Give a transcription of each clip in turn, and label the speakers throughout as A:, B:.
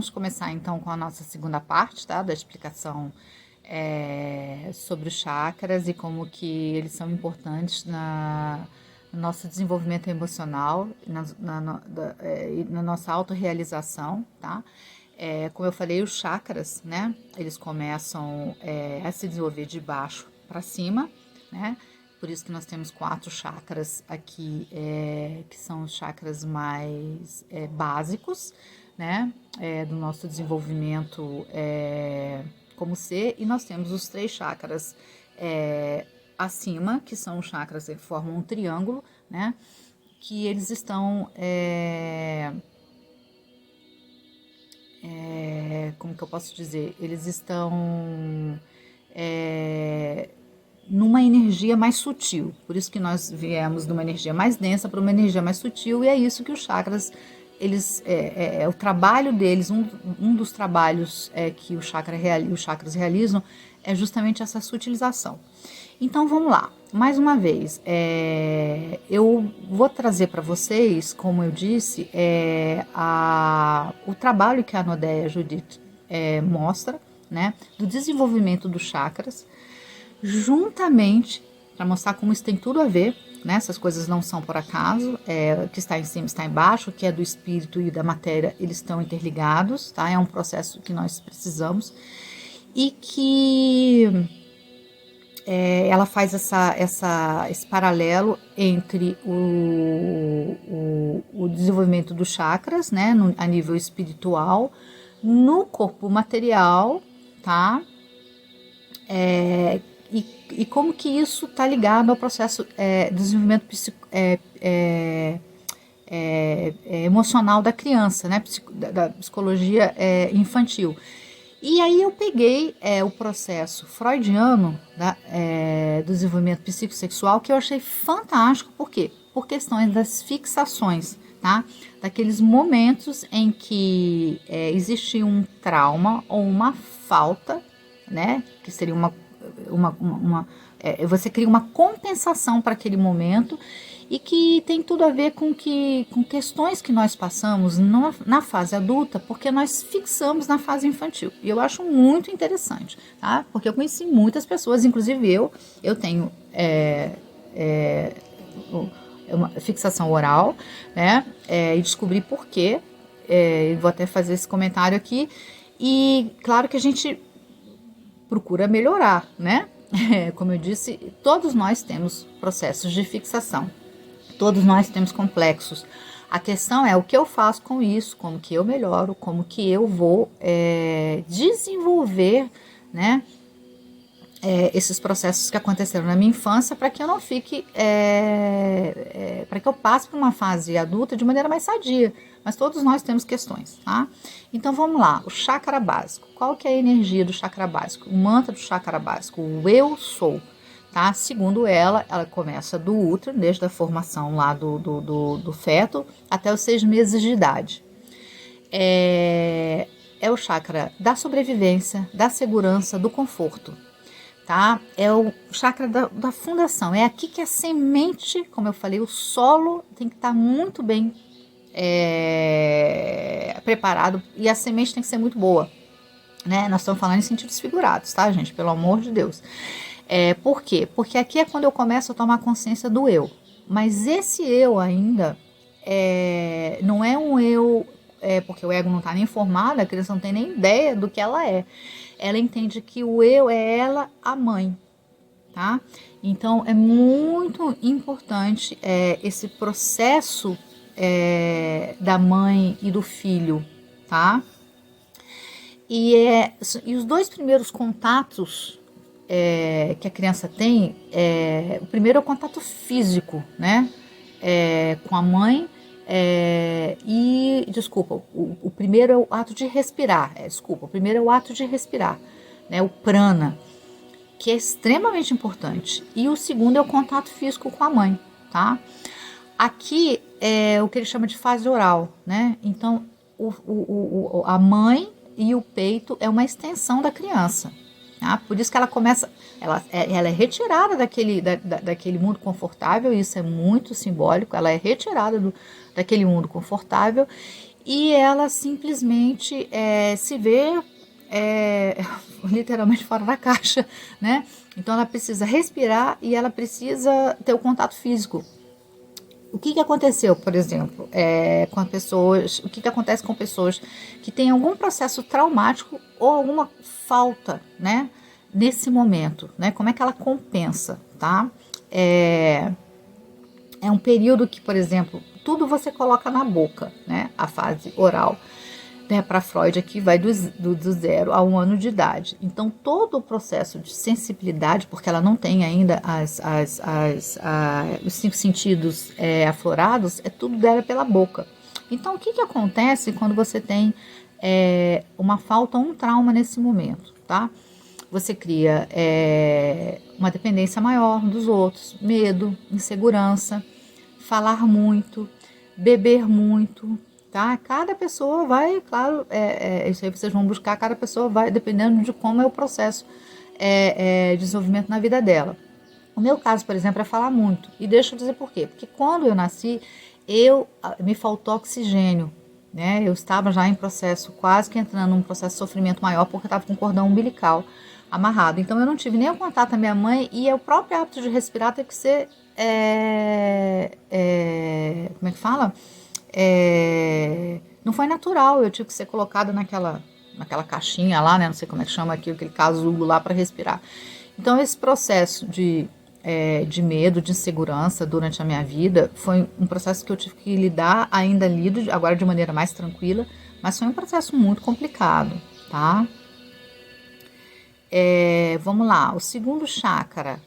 A: vamos começar então com a nossa segunda parte, tá? Da explicação sobre os chakras e como que eles são importantes no nosso desenvolvimento emocional, e na nossa autorrealização, tá? Como eu falei, os chakras, né? Eles começam a se desenvolver de baixo para cima, né? Por isso que nós temos 4 chakras aqui, que são os chakras mais básicos, né? Do nosso desenvolvimento como ser. E nós temos os 3 chakras acima, que são os chakras que formam um triângulo, né? Que eles estão... como que eu posso dizer? Eles estão... numa energia mais sutil, por isso que nós viemos de uma energia mais densa para uma energia mais sutil, e é isso que os chakras, eles, o trabalho deles, um dos trabalhos que os chakras realizam é justamente essa sutilização. Então vamos lá, mais uma vez, eu vou trazer para vocês, como eu disse, o trabalho que a Nodéia Judith mostra, né, do desenvolvimento dos chakras, juntamente, para mostrar como isso tem tudo a ver, né? Essas coisas não são por acaso, o que está em cima está embaixo, o que é do espírito e da matéria, eles estão interligados, tá? É um processo que nós precisamos, e que ela faz esse paralelo entre o desenvolvimento dos chakras, né? A nível espiritual, no corpo material, tá? E como que isso está ligado ao processo de desenvolvimento emocional da criança, né? Da psicologia infantil. E aí eu peguei o processo freudiano do desenvolvimento psicossexual, que eu achei fantástico. Por quê? Por questões das fixações, tá? Daqueles momentos em que existia um trauma ou uma falta, né? Que seria você cria uma compensação para aquele momento, e que tem tudo a ver com questões que nós passamos na fase adulta, porque nós fixamos na fase infantil. E eu acho muito interessante, tá? Porque eu conheci muitas pessoas, inclusive eu tenho uma fixação oral, né? E descobri por quê. Vou até fazer esse comentário aqui. E claro que a gente procura melhorar, né? Como eu disse, todos nós temos processos de fixação, todos nós temos complexos. A questão é o que eu faço com isso, como que eu melhoro, como que eu vou desenvolver, né, esses processos que aconteceram na minha infância, para que eu não fique, para que eu passe por uma fase adulta de maneira mais sadia. Mas todos nós temos questões, tá? Então vamos lá, o chakra básico. Qual que é a energia do chakra básico? O mantra do chakra básico, o eu sou, tá? Segundo ela começa do útero, desde a formação lá do feto até os 6 meses de idade. É o chakra da sobrevivência, da segurança, do conforto, tá? É o chakra da fundação. É aqui que a semente, como eu falei, o solo tem que estar muito bem preparado, e a semente tem que ser muito boa, né? Nós estamos falando em sentidos figurados, tá, gente? Pelo amor de Deus. Por quê? Porque aqui é quando eu começo a tomar consciência do eu. Mas esse eu ainda não é um eu, porque o ego não está nem formado, a criança não tem nem ideia do que ela é. Ela entende que o eu é ela, a mãe, tá? Então é muito importante esse processo da mãe e do filho, tá? E os 2 primeiros contatos que a criança tem, o primeiro é o contato físico, né? Com a mãe, o primeiro é o ato de respirar, o primeiro é o ato de respirar, né? O prana, que é extremamente importante. E o segundo é o contato físico com a mãe, tá? Aqui é o que ele chama de fase oral, né? Então, a mãe e o peito é uma extensão da criança, tá? Por isso que ela começa, ela é retirada daquele mundo confortável, isso é muito simbólico, ela é retirada daquele mundo confortável, e ela simplesmente se vê literalmente fora da caixa, né? Então ela precisa respirar e ela precisa ter o contato físico. O que aconteceu, por exemplo, com pessoas? O que acontece com pessoas que têm algum processo traumático ou alguma falta, né? Nesse momento, né? Como é que ela compensa, tá? É um período que, por exemplo, tudo você coloca na boca, né? A fase oral. Né, para Freud aqui vai do 0 a 1 ano de idade. Então todo o processo de sensibilidade, porque ela não tem ainda os 5 sentidos aflorados, é tudo dela pela boca. Então o que acontece quando você tem uma falta ou um trauma nesse momento, tá? Você cria uma dependência maior dos outros, medo, insegurança, falar muito, beber muito, tá? Cada pessoa vai, claro, isso aí vocês vão buscar, cada pessoa vai, dependendo de como é o processo de desenvolvimento na vida dela. O meu caso, por exemplo, é falar muito. E deixa eu dizer por quê. Porque quando eu nasci, me faltou oxigênio, né? Eu estava já em processo, quase que entrando num processo de sofrimento maior, porque eu estava com o cordão umbilical amarrado. Então eu não tive nem o contato da minha mãe e o próprio hábito de respirar teve que ser, como é que fala? Não foi natural, eu tive que ser colocada naquela caixinha lá, né? Não sei como é que chama aquilo, aquele casulo lá para respirar. Então esse processo de medo, de insegurança durante a minha vida foi um processo que eu tive que lidar, ainda lido agora de maneira mais tranquila, mas foi um processo muito complicado, tá? Vamos lá, o segundo chakra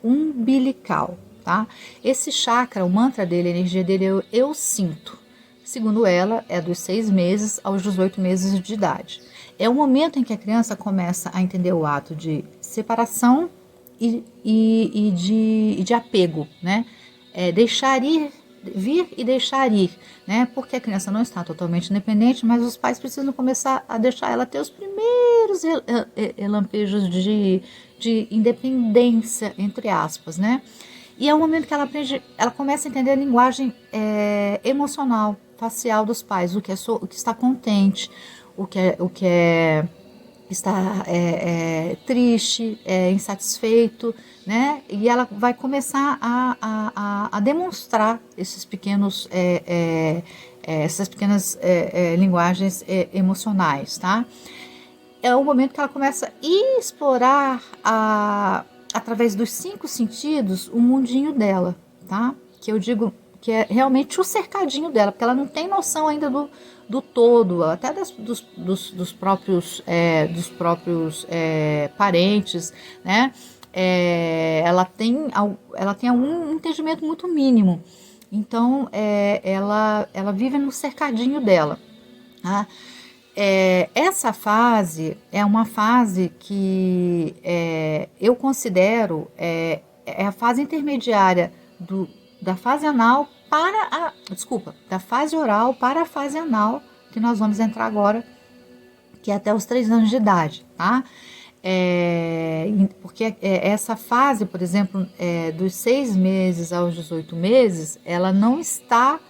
A: umbilical, tá? Esse chakra, o mantra dele, a energia dele é eu sinto. Segundo ela, é dos 6 meses aos 18 meses de idade. É o momento em que a criança começa a entender o ato de separação e de apego, né? Deixar ir, vir e deixar ir, né? Porque a criança não está totalmente independente, mas os pais precisam começar a deixar ela ter os primeiros lampejos de independência, entre aspas, né? E é o momento que ela aprende, ela começa a entender a linguagem emocional, facial dos pais, o que está contente, o que está triste, insatisfeito, né? E ela vai começar a demonstrar essas pequenas linguagens emocionais, tá? É o momento que ela começa a explorar através dos 5 sentidos o mundinho dela, tá? Que eu digo que é realmente o cercadinho dela, porque ela não tem noção ainda do todo, até dos próprios parentes, né? Ela tem algum entendimento muito mínimo. Então, ela vive no cercadinho dela. Tá? Essa fase é uma fase que eu considero a fase intermediária da fase anal da fase oral para a fase anal, que nós vamos entrar agora, que é até os 3 anos de idade, tá? Porque essa fase, por exemplo, dos 6 meses aos 18 meses, ela não está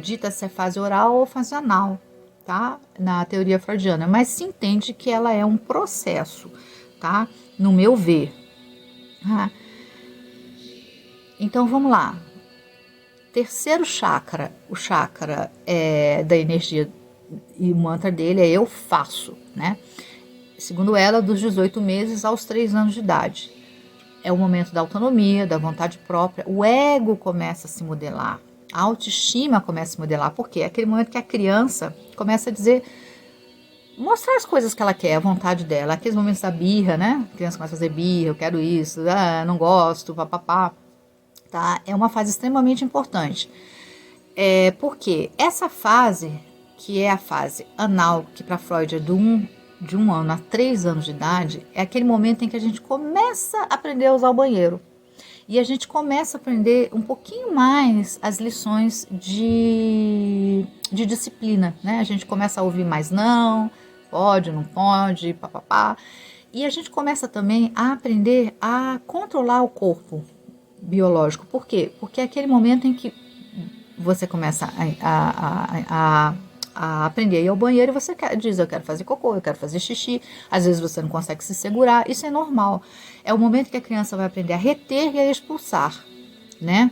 A: dita se é fase oral ou fase anal, tá? Na teoria freudiana, mas se entende que ela é um processo, tá? No meu ver. Tá? Então vamos lá. Terceiro chakra, o chakra da energia, e o mantra dele é eu faço, né? Segundo ela, dos 18 meses aos 3 anos de idade. É o momento da autonomia, da vontade própria, o ego começa a se modelar, a autoestima começa a se modelar, porque é aquele momento que a criança começa a dizer, mostrar as coisas que ela quer, a vontade dela, aqueles momentos da birra, né? A criança começa a fazer birra, eu quero isso, não gosto, papapá. Tá? É uma fase extremamente importante. Porque essa fase, que é a fase anal, que para Freud é de 1 ano a 3 anos de idade, é aquele momento em que a gente começa a aprender a usar o banheiro. E a gente começa a aprender um pouquinho mais as lições de disciplina, né? A gente começa a ouvir mais não pode, papapá. E a gente começa também a aprender a controlar o corpo biológico. Por quê? Porque é aquele momento em que você começa a aprender a ir ao banheiro e você diz, eu quero fazer cocô, eu quero fazer xixi. Às vezes você não consegue se segurar, isso é normal. É o momento que a criança vai aprender a reter e a expulsar, né?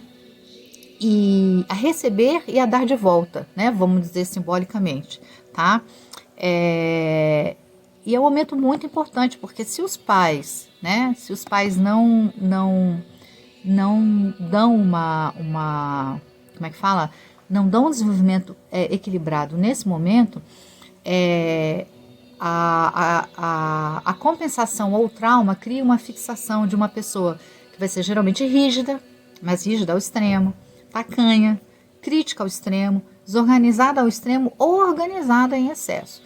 A: E a receber e a dar de volta, né? Vamos dizer simbolicamente, tá? E é um momento muito importante, porque se os pais, né? Se os pais não dão como é que fala? Não dão um desenvolvimento equilibrado nesse momento, a compensação ou o trauma cria uma fixação de uma pessoa que vai ser geralmente rígida, mas rígida ao extremo, tacanha, crítica ao extremo, desorganizada ao extremo ou organizada em excesso.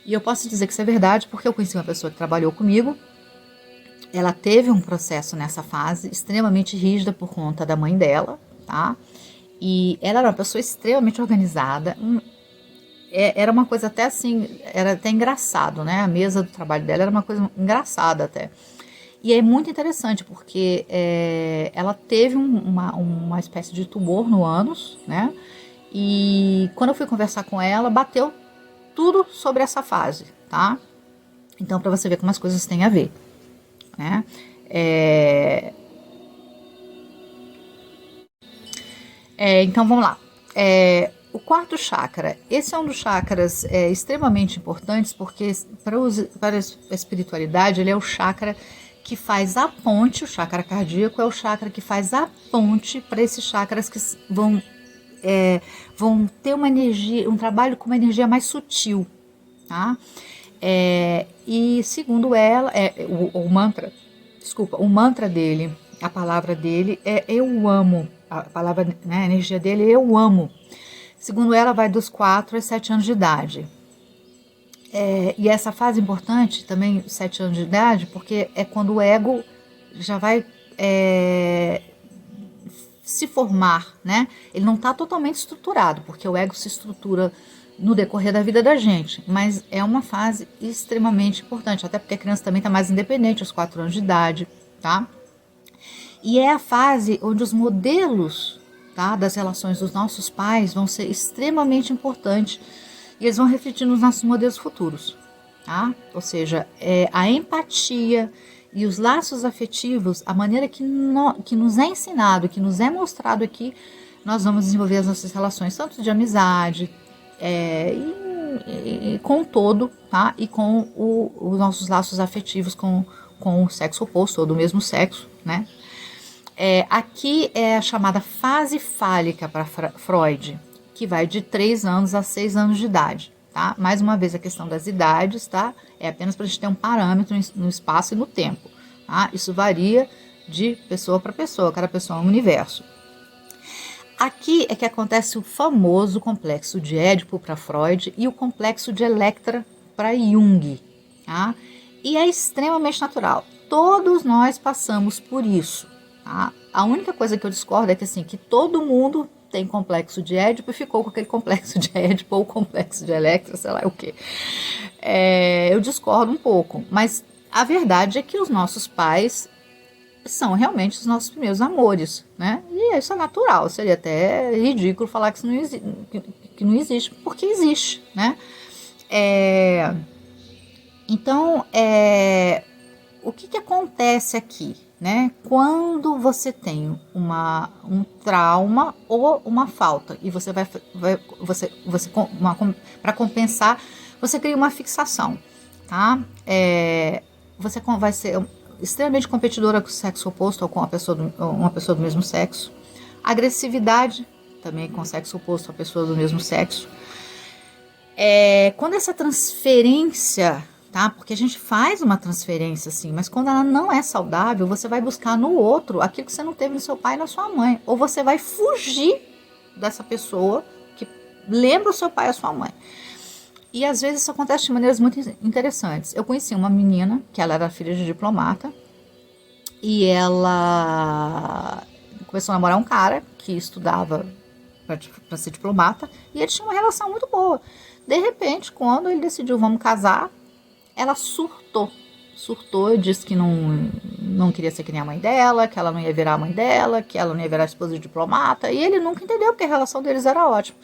A: E eu posso dizer que isso é verdade porque eu conheci uma pessoa que trabalhou comigo. Ela teve um processo nessa fase extremamente rígida por conta da mãe dela, tá? E ela era uma pessoa extremamente organizada. Era uma coisa até assim, era até engraçado, né? A mesa do trabalho dela era uma coisa engraçada até. E é muito interessante porque ela teve uma espécie de tumor no ânus, né? E quando eu fui conversar com ela, bateu tudo sobre essa fase, tá? Então, para você ver como as coisas têm a ver, né? Então, vamos lá. O quarto chakra, esse é um dos chakras extremamente importantes porque para a espiritualidade ele é o chakra que faz a ponte, o chakra cardíaco é o chakra que faz a ponte para esses chakras que vão ter uma energia, um trabalho com uma energia mais sutil, tá? E segundo ela, o mantra, desculpa, o mantra dele, a palavra dele é eu amo, a palavra, né, a energia dele é eu amo. Segundo ela, vai dos 4 aos 7 anos de idade. E essa fase importante também, 7 anos de idade, porque é quando o ego já vai se formar, né? Ele não está totalmente estruturado, porque o ego se estrutura no decorrer da vida da gente, mas é uma fase extremamente importante, até porque a criança também está mais independente aos 4 anos de idade, tá? E é a fase onde os modelos, tá, das relações dos nossos pais vão ser extremamente importantes e eles vão refletir nos nossos modelos futuros, tá? Ou seja, a empatia e os laços afetivos, a maneira que nos é ensinado, que nos é mostrado aqui, nós vamos desenvolver as nossas relações, tanto de amizade, e com o todo, tá? E com os nossos laços afetivos com o sexo oposto ou do mesmo sexo, né? Aqui é a chamada fase fálica para Freud, que vai de 3 anos a 6 anos de idade, tá? Mais uma vez a questão das idades, tá? É apenas para a gente ter um parâmetro no espaço e no tempo, tá? Isso varia de pessoa para pessoa, cada pessoa é um universo. Aqui é que acontece o famoso complexo de Édipo para Freud e o complexo de Electra para Jung, tá? E é extremamente natural. Todos nós passamos por isso, tá? A única coisa que eu discordo é que assim, que todo mundo tem complexo de Édipo e ficou com aquele complexo de Édipo ou complexo de Electra, sei lá o quê. Eu discordo um pouco, mas a verdade é que os nossos pais são realmente os nossos primeiros amores, né? E isso é natural, seria até ridículo falar que isso que não existe, porque existe, né? Então, o que acontece aqui, né? Quando você tem um trauma ou uma falta e você para compensar, você cria uma fixação, tá? Você vai ser extremamente competidora com o sexo oposto ou com uma pessoa do mesmo sexo. Agressividade, também com o sexo oposto a pessoa do mesmo sexo. Quando essa transferência, tá? Porque a gente faz uma transferência assim, mas quando ela não é saudável, você vai buscar no outro aquilo que você não teve no seu pai e na sua mãe. Ou você vai fugir dessa pessoa que lembra o seu pai e a sua mãe. E às vezes isso acontece de maneiras muito interessantes. Eu conheci uma menina, que ela era filha de diplomata, e ela começou a namorar um cara que estudava para ser diplomata, e eles tinham uma relação muito boa. De repente, quando ele decidiu, vamos casar, ela surtou e disse que não não queria ser que nem a mãe dela, que ela não ia virar a mãe dela, que ela não ia virar esposa de diplomata, e ele nunca entendeu porque a relação deles era ótima.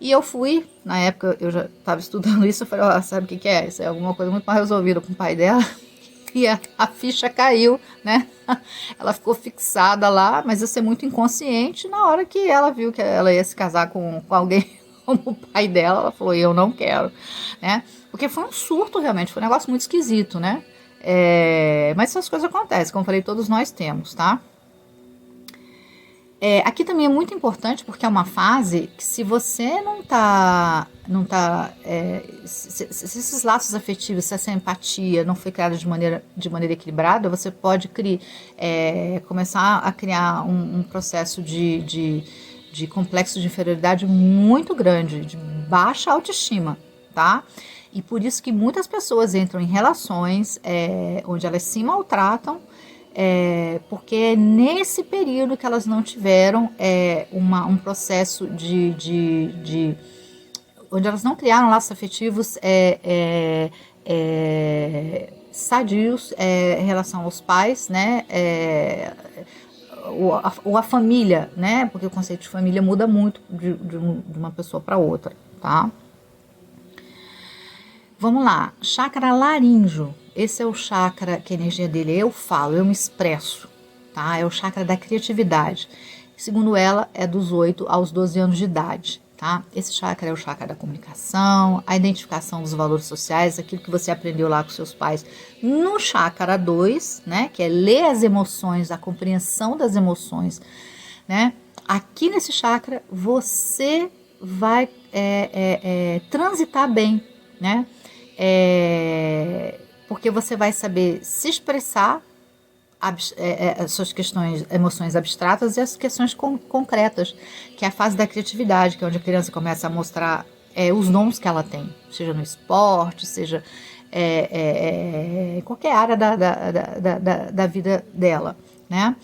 A: E eu fui, na época eu já estava estudando isso, eu falei, ó, sabe o que é? Isso é alguma coisa muito mais resolvida com o pai dela. E a ficha caiu, né? Ela ficou fixada lá, mas eu ser muito inconsciente. Na hora que ela viu que ela ia se casar com alguém como o pai dela, ela falou, eu não quero, né? Porque foi um surto realmente, foi um negócio muito esquisito, né? Mas essas coisas acontecem, como eu falei, todos nós temos, tá? Aqui também é muito importante porque é uma fase que se você se esses laços afetivos, se essa empatia não foi criada de maneira equilibrada, você pode começar a criar um processo de complexo de inferioridade muito grande, de baixa autoestima, tá? E por isso que muitas pessoas entram em relações onde elas se maltratam, porque é nesse período que elas não tiveram um processo onde elas não criaram laços afetivos sadios em relação aos pais, né? Ou a família, né? Porque o conceito de família muda muito de uma pessoa para outra, tá? Vamos lá, chakra laríngeo. Esse é o chakra que a energia dele eu falo, eu me expresso, tá? É o chakra da criatividade. Segundo ela, é dos 8 aos 12 anos de idade, tá? Esse chakra é o chakra da comunicação, a identificação dos valores sociais, aquilo que você aprendeu lá com seus pais no chakra 2, né? Que é ler as emoções, a compreensão das emoções, né? Aqui nesse chakra você vai transitar bem, né? Porque você vai saber se expressar as suas emoções abstratas e as questões concretas, que é a fase da criatividade, que é onde a criança começa a mostrar os dons que ela tem, seja no esporte, seja em qualquer área da vida dela, né?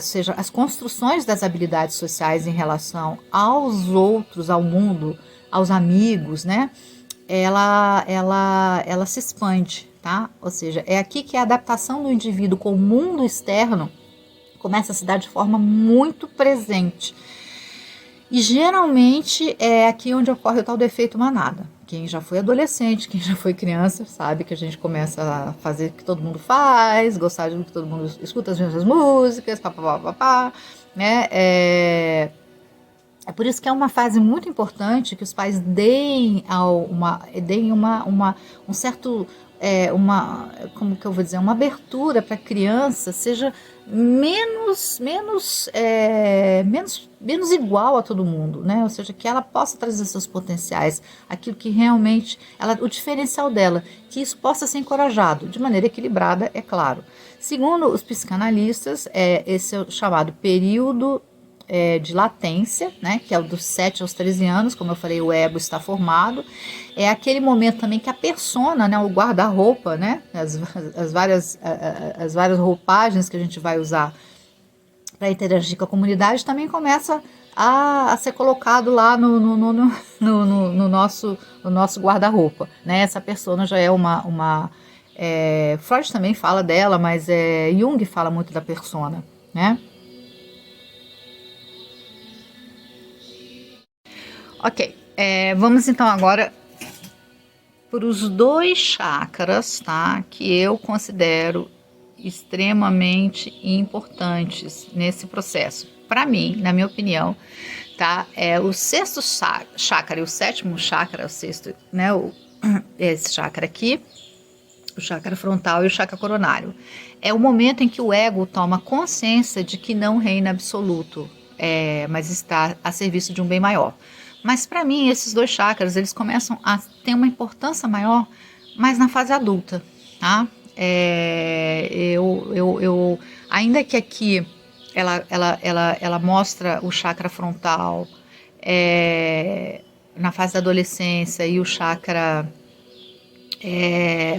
A: Seja as construções das habilidades sociais em relação aos outros, ao mundo, aos amigos, né? Ela se expande, tá? Ou seja, é aqui que a adaptação do indivíduo com o mundo externo começa a se dar de forma muito presente. E geralmente é aqui onde ocorre o tal do efeito manada. Quem já foi adolescente, quem já foi criança, sabe que a gente começa a fazer o que todo mundo faz, gostar de que todo mundo escuta as mesmas músicas, papapá, né? É por isso que é uma fase muito importante que os pais deem um certo, como que eu vou dizer, uma abertura para a criança, seja menos igual a todo mundo, né? Ou seja, que ela possa trazer seus potenciais, aquilo que realmente, o diferencial dela, que isso possa ser encorajado, de maneira equilibrada, é claro. Segundo os psicanalistas, esse é o chamado período de latência, né, que é o dos 7 aos 13 anos, como eu falei, o ego está formado. É aquele momento também que a persona, né, o guarda-roupa, né, as várias roupagens que a gente vai usar para interagir com a comunidade, também começa a ser colocado lá no nosso guarda-roupa, né? Essa persona já é Freud também fala dela, mas Jung fala muito da persona, né? Ok, vamos então agora para os 2 chakras, tá? Que eu considero extremamente importantes nesse processo. Para mim, na minha opinião, tá? O 6º chakra e o 7º chakra, o 6º, né? Esse chakra aqui, o chakra frontal e o chakra coronário. É o momento em que o ego toma consciência de que não reina absoluto, mas está a serviço de um bem maior. Mas para mim, esses 2 chakras, eles começam a ter uma importância maior, mas na fase adulta, tá? Ainda que aqui ela mostra o chakra frontal na fase da adolescência e o chakra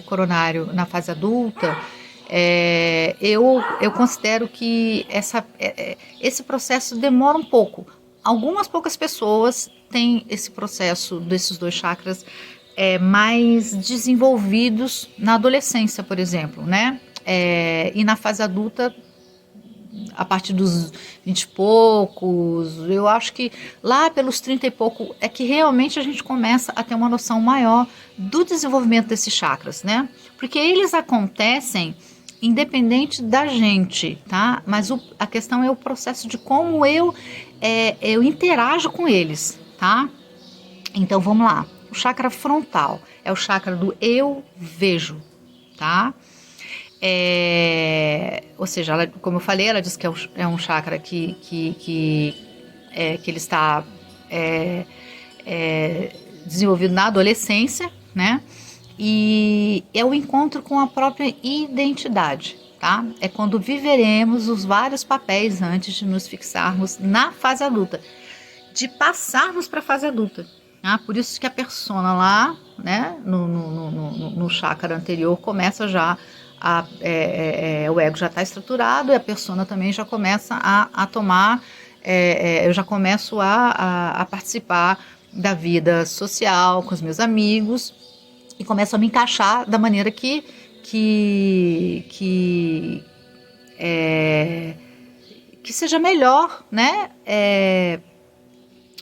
A: coronário na fase adulta, eu considero que esse processo demora um pouco. Algumas poucas pessoas têm esse processo desses 2 chakras mais desenvolvidos na adolescência, por exemplo, né? E na fase adulta, a partir dos 20 e poucos, eu acho que lá pelos 30 e pouco é que realmente a gente começa a ter uma noção maior do desenvolvimento desses chakras, né? Porque eles acontecem independente da gente, tá? Mas a questão é o processo de como eu interajo com eles, tá? Então vamos lá. O chakra frontal é o chakra do eu vejo, tá? Ou seja, ela, como eu falei, ela diz que é um chakra que ele está desenvolvido na adolescência, né? E é o encontro com a própria identidade, tá? É quando viveremos os vários papéis antes de nos fixarmos na fase adulta, de passarmos para a fase adulta. Tá? Por isso que a persona lá, né, no chakra anterior, começa já o ego já está estruturado e a persona também já começa a tomar, eu já começo a participar da vida social com os meus amigos e começo a me encaixar da maneira que seja melhor, né?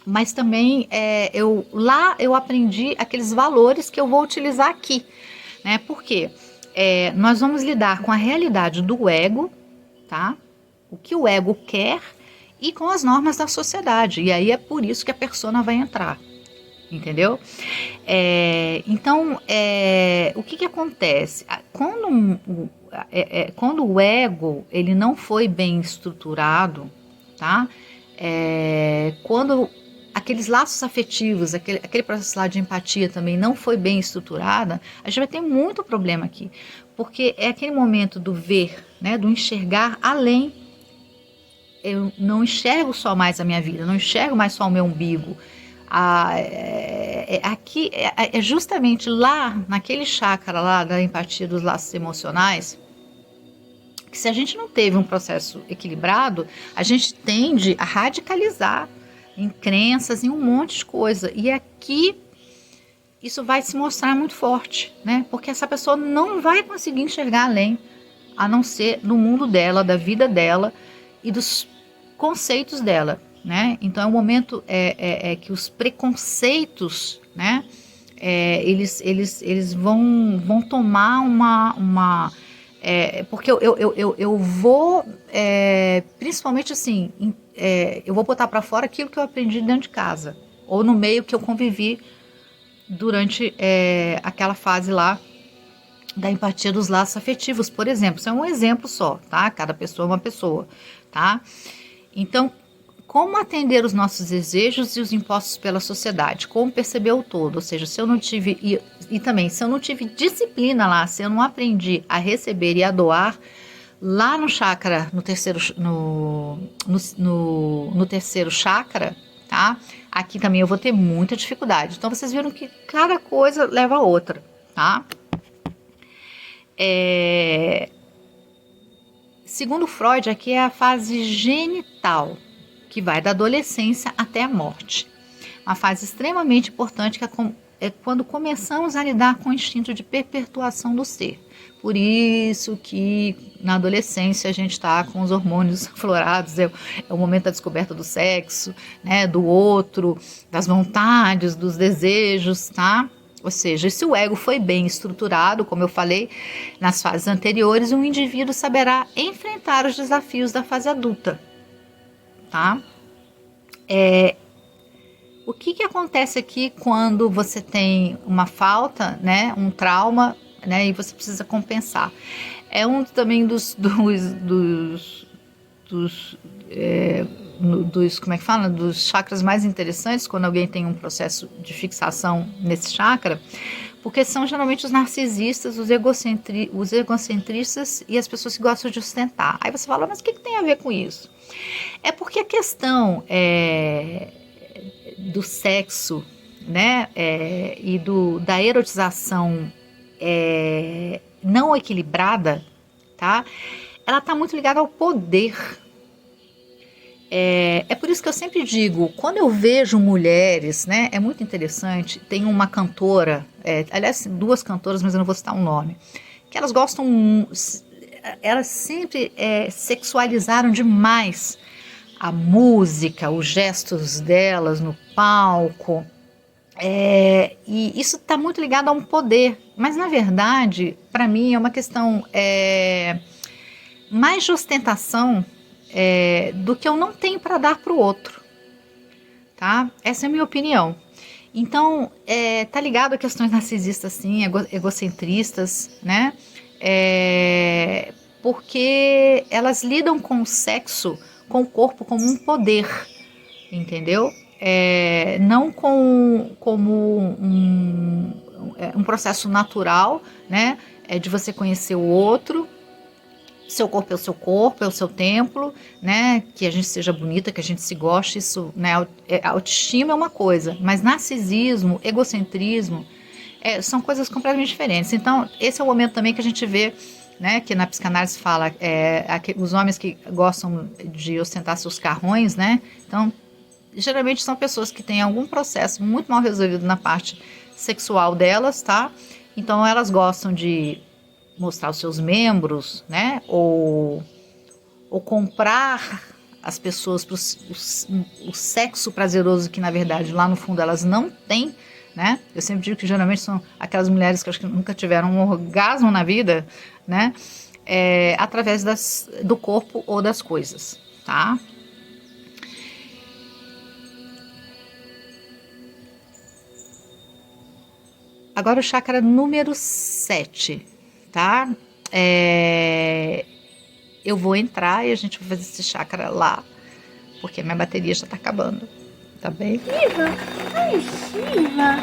A: Mas também eu aprendi aqueles valores que eu vou utilizar aqui, né? Por quê? Nós vamos lidar com a realidade do ego, tá? O que o ego quer e com as normas da sociedade. E aí é por isso que a persona vai entrar, entendeu? Então, o que acontece? Quando o ego ele não foi bem estruturado, tá? Quando aqueles laços afetivos, aquele processo lá de empatia também não foi bem estruturada, a gente vai ter muito problema aqui, porque é aquele momento do ver, né, do enxergar além. Eu não enxergo só mais a minha vida, não enxergo mais só o meu umbigo. Aqui é justamente lá, naquele chakra lá da empatia dos laços emocionais, que se a gente não teve um processo equilibrado, a gente tende a radicalizar em crenças, em um monte de coisa. E aqui isso vai se mostrar muito forte, né? Porque essa pessoa não vai conseguir enxergar além, a não ser no mundo dela, da vida dela e dos conceitos dela, né? Então é um momento que os preconceitos, né? Eles vão tomar uma porque eu vou principalmente assim, eu vou botar para fora aquilo que eu aprendi dentro de casa ou no meio que eu convivi durante aquela fase lá da empatia dos laços afetivos, por exemplo. Isso é um exemplo só, tá? Cada pessoa é uma pessoa, tá? Então, como atender os nossos desejos e os impostos pela sociedade? Como perceber o todo? Ou seja, se eu não tive e também se eu não tive disciplina lá, se eu não aprendi a receber e a doar lá no chakra, no terceiro chakra, tá? Aqui também eu vou ter muita dificuldade. Então vocês viram que cada coisa leva a outra, tá? Segundo Freud, aqui é a fase genital, que vai da adolescência até a morte. Uma fase extremamente importante que é quando começamos a lidar com o instinto de perpetuação do ser. Por isso que na adolescência a gente está com os hormônios aflorados, é o momento da descoberta do sexo, né, do outro, das vontades, dos desejos, tá? Ou seja, se o ego foi bem estruturado, como eu falei nas fases anteriores, um indivíduo saberá enfrentar os desafios da fase adulta, tá? O que acontece aqui quando você tem uma falta, né, um trauma, né, e você precisa compensar? É um também dos como é que fala? Dos chakras mais interessantes quando alguém tem um processo de fixação nesse chakra, porque são geralmente os narcisistas, os egocentristas e as pessoas que gostam de ostentar. Aí você fala, mas o que tem a ver com isso? É porque a questão do sexo, né, e da erotização não equilibrada, tá? Ela está muito ligada ao poder. É por isso que eu sempre digo, quando eu vejo mulheres, né, é muito interessante, tem uma cantora, aliás, duas cantoras, mas eu não vou citar um nome, que elas gostam, elas sempre sexualizaram demais a música, os gestos delas no palco. E isso está muito ligado a um poder, mas na verdade, para mim, é uma questão mais de ostentação do que eu não tenho para dar para o outro, tá? Essa é a minha opinião. Então, tá ligado a questões narcisistas, sim, egocentristas, né? Porque elas lidam com o sexo, com o corpo como um poder, entendeu? Não como um processo natural, né? De você conhecer o outro. Seu corpo é o seu corpo, é o seu templo, né? Que a gente seja bonita, que a gente se goste, isso, né? Autoestima é uma coisa, mas narcisismo, egocentrismo, são coisas completamente diferentes. Então, esse é o momento também que a gente vê, né? Que na psicanálise fala, os homens que gostam de ostentar seus carrões, né? Então, geralmente são pessoas que têm algum processo muito mal resolvido na parte sexual delas, tá? Então, elas gostam de mostrar os seus membros, né? Ou comprar as pessoas para o sexo prazeroso que, na verdade, lá no fundo elas não têm, né? Eu sempre digo que geralmente são aquelas mulheres que acho que nunca tiveram um orgasmo na vida, né? Através do corpo ou das coisas, tá? Agora o chakra número 7, tá? Eu vou entrar e a gente vai fazer esse chakra lá, porque a minha bateria já tá acabando, tá bem?
B: Shiva! Ai, Shiva!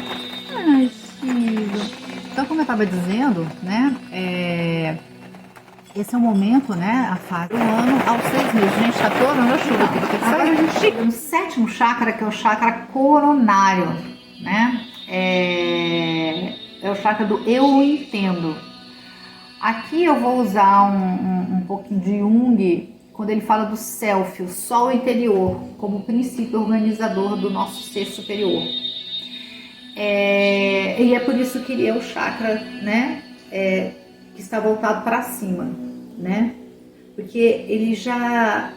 B: Ai, Shiva!
A: Então, como eu tava dizendo, né? Esse é o momento, né? A fase do ano aos 6 meses. Gente, tá torando a chuva aqui. Agora a gente chega no 7º chakra, que é o chakra coronário, né? É o chakra do eu entendo. Aqui eu vou usar um pouquinho de Jung, quando ele fala do self, o sol interior, como princípio organizador do nosso ser superior. E é por isso que ele é o chakra, né, que está voltado para cima, né? Porque ele já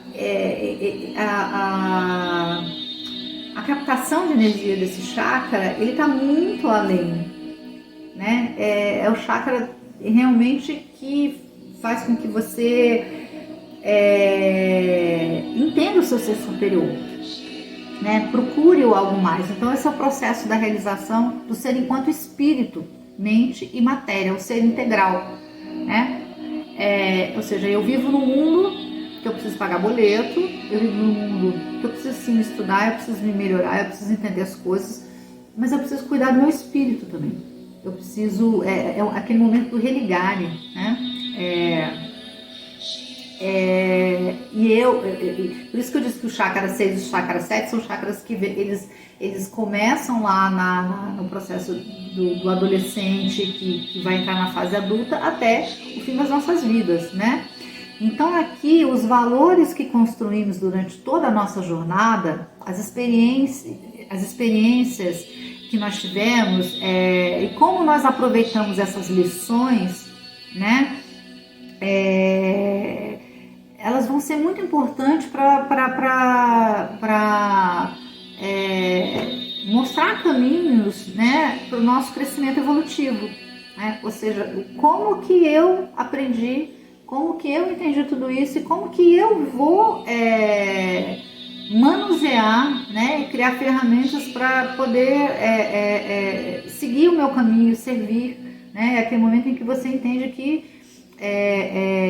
A: a captação de energia desse chakra, ele está muito além, né? É o chakra realmente que faz com que você entenda o seu ser superior, né? Procure o algo mais. Então esse é o processo da realização do ser enquanto espírito, mente e matéria, o ser integral, né? Ou seja, eu vivo num mundo que eu preciso pagar boleto, eu vivo num mundo que eu preciso sim estudar, eu preciso me melhorar, eu preciso entender as coisas, mas eu preciso cuidar do meu espírito também. Eu preciso, aquele momento do religar, né? Por isso que eu disse que o chakra 6 e o chakra 7 são chakras que eles começam lá no processo do adolescente que vai entrar na fase adulta até o fim das nossas vidas, né? Então aqui os valores que construímos durante toda a nossa jornada, as experiências que nós tivemos e como nós aproveitamos essas lições, né? Elas vão ser muito importantes para mostrar caminhos, né, para o nosso crescimento evolutivo, né? Ou seja, como que eu aprendi, como que eu entendi tudo isso e como que eu vou manusear, né, e criar ferramentas para poder seguir o meu caminho, servir, né? É aquele momento em que você entende que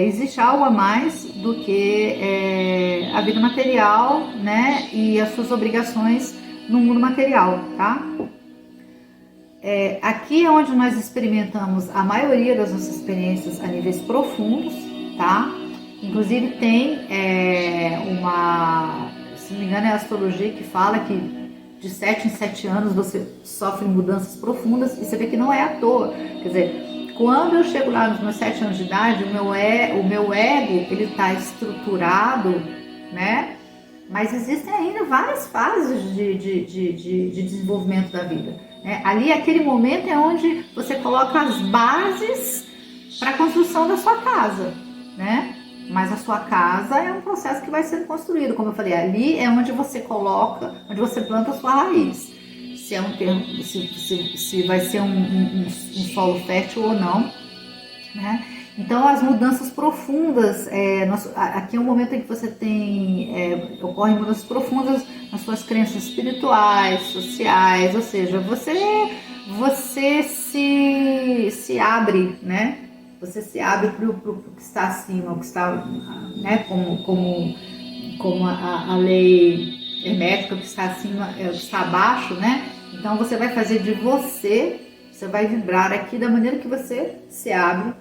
A: existe algo a mais do que a vida material, né, e as suas obrigações no mundo material, tá? Aqui é onde nós experimentamos a maioria das nossas experiências a níveis profundos, tá? Inclusive tem se não me engano é a astrologia que fala que de 7 em 7 anos você sofre mudanças profundas, e você vê que não é à toa. Quer dizer, quando eu chego lá nos meus 7 anos de idade, o meu ego ele está estruturado, né? Mas existem ainda várias fases de desenvolvimento da vida, né? Ali, aquele momento é onde você coloca as bases para a construção da sua casa, né? Mas a sua casa é um processo que vai sendo construído. Como eu falei, ali é onde você coloca, onde você planta a sua raiz. Se é um termo, se vai ser um solo fértil ou não, né? Então as mudanças profundas, aqui é um momento em que você ocorrem mudanças profundas nas suas crenças espirituais, sociais, ou seja, você se abre, né? Você se abre para o que está acima, o que está, né? Como a lei hermética, o que está acima é o que está abaixo, né? Então você vai fazer de você vai vibrar aqui da maneira que você se abre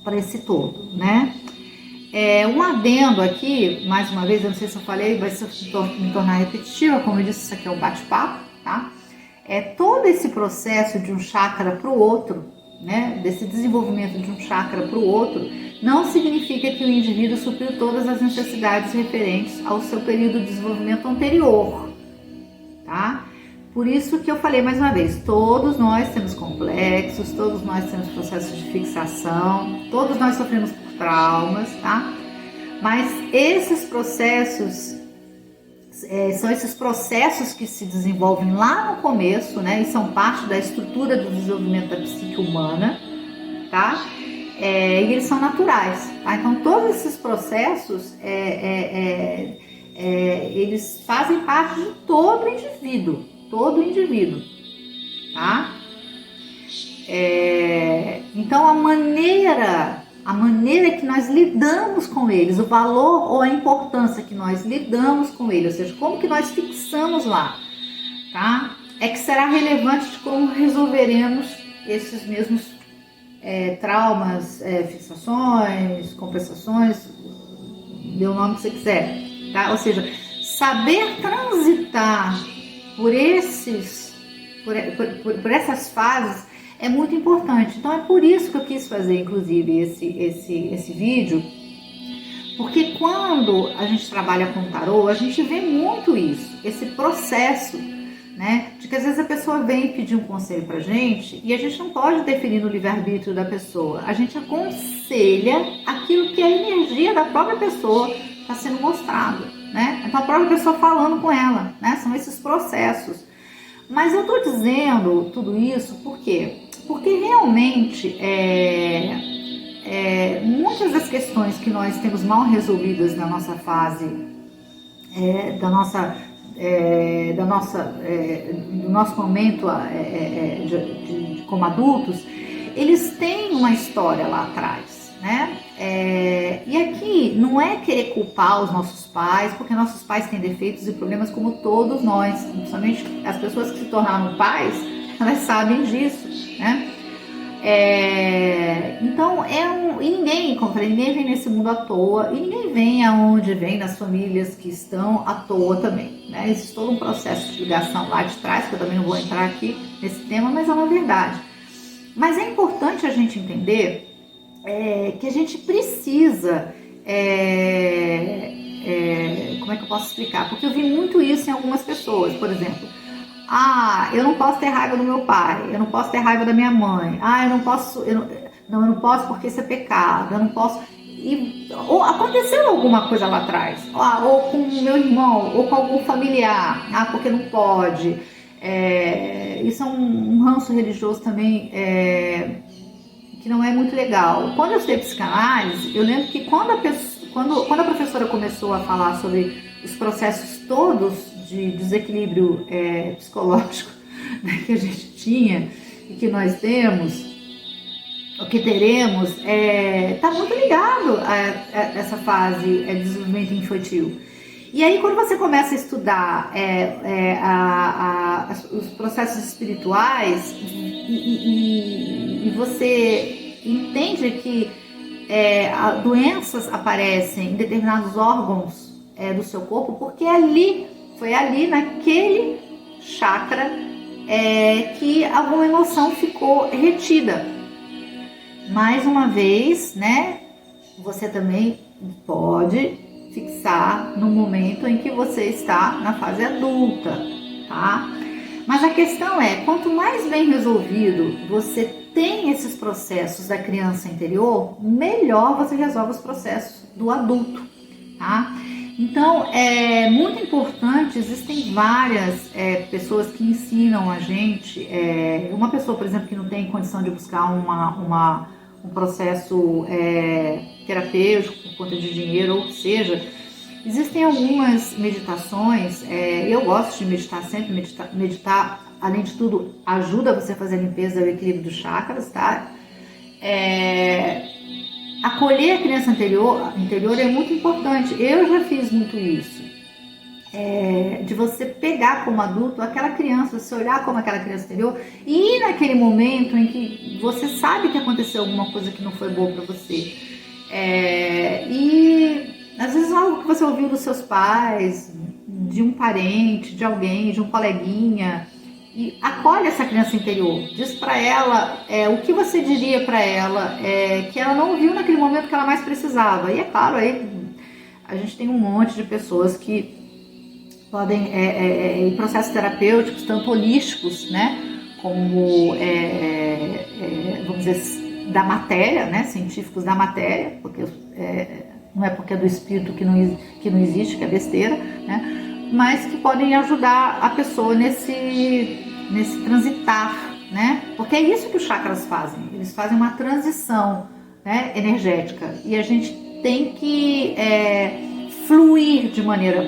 A: para esse todo, né? Um adendo aqui, mais uma vez, eu não sei se eu falei, vai me tornar repetitiva, como eu disse, isso aqui é um bate-papo, tá? Todo esse processo de um chakra para o outro, né? Desse desenvolvimento de um chakra para o outro, não significa que o indivíduo supriu todas as necessidades referentes ao seu período de desenvolvimento anterior, tá? Por isso que eu falei mais uma vez, todos nós temos complexos, todos nós temos processos de fixação, todos nós sofremos por traumas, tá? Mas esses processos, são esses processos que se desenvolvem lá no começo, né? E são parte da estrutura do desenvolvimento da psique humana, tá? E eles são naturais, tá? Então todos esses processos, eles fazem parte de todo indivíduo, tá? Então a maneira que nós lidamos com eles, o valor ou a importância que nós lidamos com eles, ou seja, como que nós fixamos lá, tá? É que será relevante de como resolveremos esses mesmos traumas, fixações, compensações, dê o nome que você quiser, tá? Ou seja, saber transitar por essas fases é muito importante. Então é por isso que eu quis fazer, inclusive, esse vídeo, porque quando a gente trabalha com tarô, a gente vê muito isso, esse processo, né? De que às vezes a pessoa vem pedir um conselho pra gente e a gente não pode definir no livre-arbítrio da pessoa. A gente aconselha aquilo que a energia da própria pessoa está sendo mostrada, né? Então a própria pessoa falando com ela, né? São esses processos. Mas eu tô dizendo tudo isso por quê? Porque realmente muitas das questões que nós temos mal resolvidas na nossa fase, do nosso momento como adultos, eles têm uma história lá atrás, né? E aqui não é querer culpar os nossos pais, porque nossos pais têm defeitos e problemas como todos nós, principalmente as pessoas que se tornaram pais, elas sabem disso, né? Então e ninguém, como eu falei, ninguém vem nesse mundo à toa, e ninguém vem aonde vem, nas famílias que estão à toa também, né? Existe todo um processo de ligação lá de trás, que eu também não vou entrar aqui nesse tema, mas é uma verdade. Mas é importante a gente entender que a gente precisa, como é que eu posso explicar? Porque eu vi muito isso em algumas pessoas, por exemplo, eu não posso ter raiva do meu pai, eu não posso ter raiva da minha mãe, eu não posso porque isso é pecado, eu não posso, ou aconteceu alguma coisa lá atrás, ou com o meu irmão, ou com algum familiar, porque não pode, isso é um ranço religioso também, que não é muito legal. Quando eu estudei psicanálise, eu lembro que quando a professora começou a falar sobre os processos todos de desequilíbrio psicológico, né, que a gente tinha e que nós temos, o que teremos, está muito ligado a essa fase de desenvolvimento infantil. E aí, quando você começa a estudar os processos espirituais e você entende que doenças aparecem em determinados órgãos do seu corpo, porque foi ali naquele chakra que alguma emoção ficou retida. Mais uma vez, né? Você também pode fixar no momento em que você está na fase adulta, tá? Mas a questão quanto mais bem resolvido você tem esses processos da criança interior, melhor você resolve os processos do adulto, tá? Então, é muito importante, existem várias pessoas que ensinam a gente, uma pessoa, por exemplo, que não tem condição de buscar um processo terapêutico por conta de dinheiro, ou seja, existem algumas meditações, eu gosto de meditar sempre, meditar, além de tudo, ajuda você a fazer a limpeza e o equilíbrio dos chakras, tá? Acolher a criança interior é muito importante. Eu já fiz muito isso. De você pegar como adulto aquela criança, você olhar como aquela criança interior e ir naquele momento em que você sabe que aconteceu alguma coisa que não foi boa para você. E às vezes algo que você ouviu dos seus pais, de um parente, de alguém, de um coleguinha, e acolhe essa criança interior, diz para ela o que você diria para ela, que ela não viu naquele momento que ela mais precisava. E é claro, aí a gente tem um monte de pessoas que podem, em processos terapêuticos, tanto holísticos, né, como, vamos dizer, da matéria, né, científicos da matéria, porque não é porque é do espírito que não existe, que é besteira, né, mas que podem ajudar a pessoa nesse transitar, né? Porque é isso que os chakras fazem, eles fazem uma transição, né, energética, e a gente tem que fluir de maneira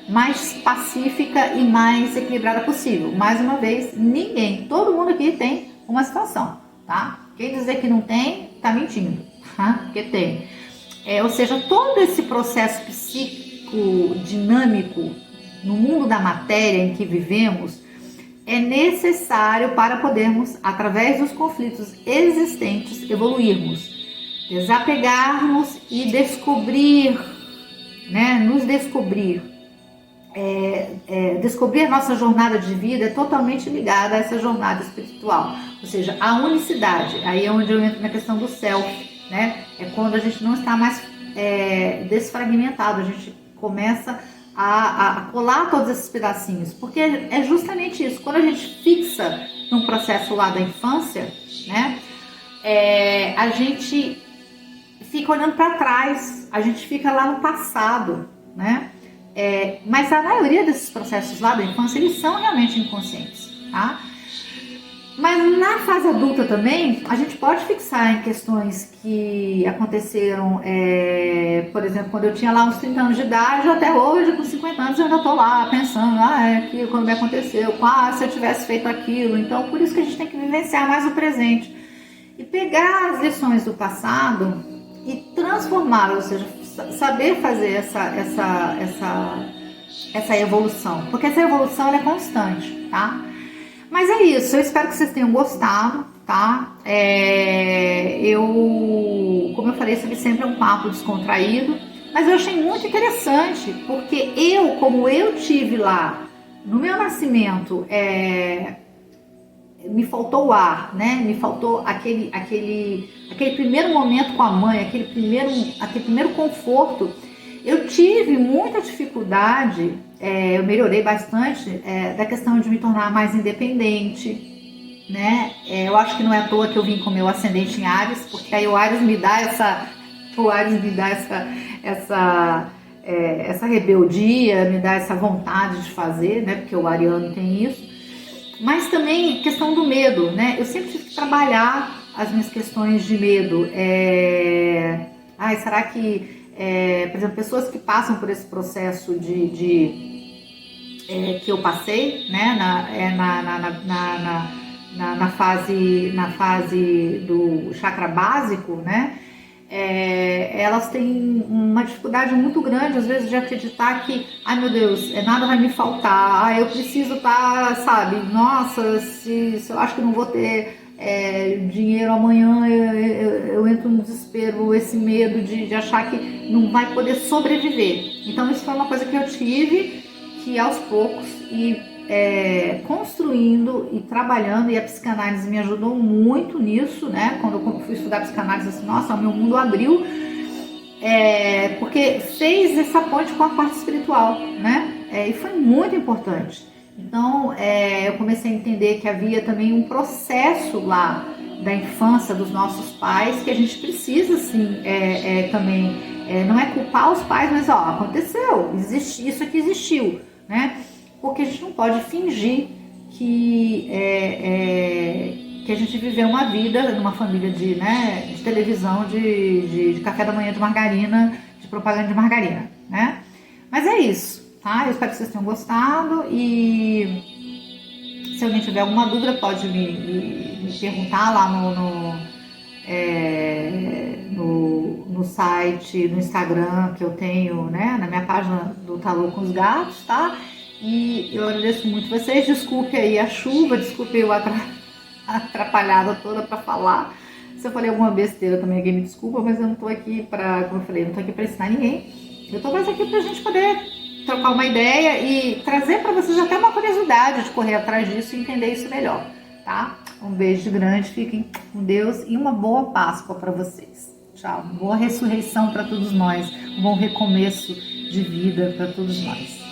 A: mais pacífica e mais equilibrada possível. Mais uma vez, todo mundo aqui tem uma situação, tá? Quem dizer que não tem, tá mentindo, tá? Porque tem. Ou seja, todo esse processo psíquico dinâmico no mundo da matéria em que vivemos é necessário para podermos, através dos conflitos existentes, evoluirmos, desapegarmos e descobrir, né, nos descobrir. Descobrir a nossa jornada de vida é totalmente ligada a essa jornada espiritual, ou seja, a unicidade. Aí é onde eu entro na questão do self, né? É quando a gente não está mais desfragmentado, a gente começa a colar todos esses pedacinhos, porque é justamente isso. Quando a gente fixa num processo lá da infância, né, a gente fica olhando para trás, a gente fica lá no passado, né? Mas a maioria desses processos lá da infância, eles são realmente inconscientes, tá? Mas na fase adulta também, a gente pode fixar em questões que aconteceram, por exemplo, quando eu tinha lá uns 30 anos de idade, até hoje, com 50 anos, eu ainda tô lá pensando, aquilo quando me aconteceu, se eu tivesse feito aquilo. Então, por isso que a gente tem que vivenciar mais o presente e pegar as lições do passado e transformá-las, ou seja, saber fazer essa evolução, porque essa evolução ela é constante, tá? Mas é isso, eu espero que vocês tenham gostado, tá? Como eu falei, isso aqui sempre é um papo descontraído, mas eu achei muito interessante, porque como eu tive lá, no meu nascimento, me faltou o ar, né? Me faltou aquele primeiro momento com a mãe, aquele primeiro conforto. Eu tive muita dificuldade, eu melhorei bastante da questão de me tornar mais independente, né? Eu acho que não é à toa que eu vim com meu ascendente em Áries, porque aí o Áries me dá essa rebeldia, me dá essa vontade de fazer, né? Porque o ariano tem isso. Mas também questão do medo, né? Eu sempre tive que trabalhar as minhas questões de medo. Será que, por exemplo, pessoas que passam por esse processo que eu passei, né? Na fase do chakra básico, né? Elas têm uma dificuldade muito grande, às vezes, de acreditar que, ai meu Deus, nada vai me faltar, eu preciso estar, sabe, nossa, se eu acho que não vou ter dinheiro amanhã, eu entro no desespero, esse medo de achar que não vai poder sobreviver. Então isso foi uma coisa que eu tive que aos poucos construindo e trabalhando, e a psicanálise me ajudou muito nisso, né? Quando eu fui estudar psicanálise, assim, nossa, meu mundo abriu, porque fez essa ponte com a parte espiritual, né? E foi muito importante. Então, eu comecei a entender que havia também um processo lá da infância dos nossos pais que a gente precisa, assim, também, não é culpar os pais, mas, ó, aconteceu, isso aqui existiu, né? Porque a gente não pode fingir que a gente viveu uma vida numa família de televisão, de café da manhã de margarina, de propaganda de margarina, né? Mas é isso, tá? Eu espero que vocês tenham gostado e se alguém tiver alguma dúvida pode me perguntar lá no site, no Instagram que eu tenho, né? Na minha página do Tarô com os Gatos, tá? E eu agradeço muito vocês, desculpe aí a chuva, desculpe eu atrapalhada toda para falar. Se eu falei alguma besteira também, alguém me desculpa, mas eu não tô aqui para, como eu falei, não tô aqui para ensinar ninguém. Eu tô mais aqui pra gente poder trocar uma ideia e trazer para vocês até uma curiosidade de correr atrás disso e entender isso melhor, tá? Um beijo grande, fiquem com Deus e uma boa Páscoa para vocês. Tchau, boa ressurreição para todos nós, um bom recomeço de vida para todos nós.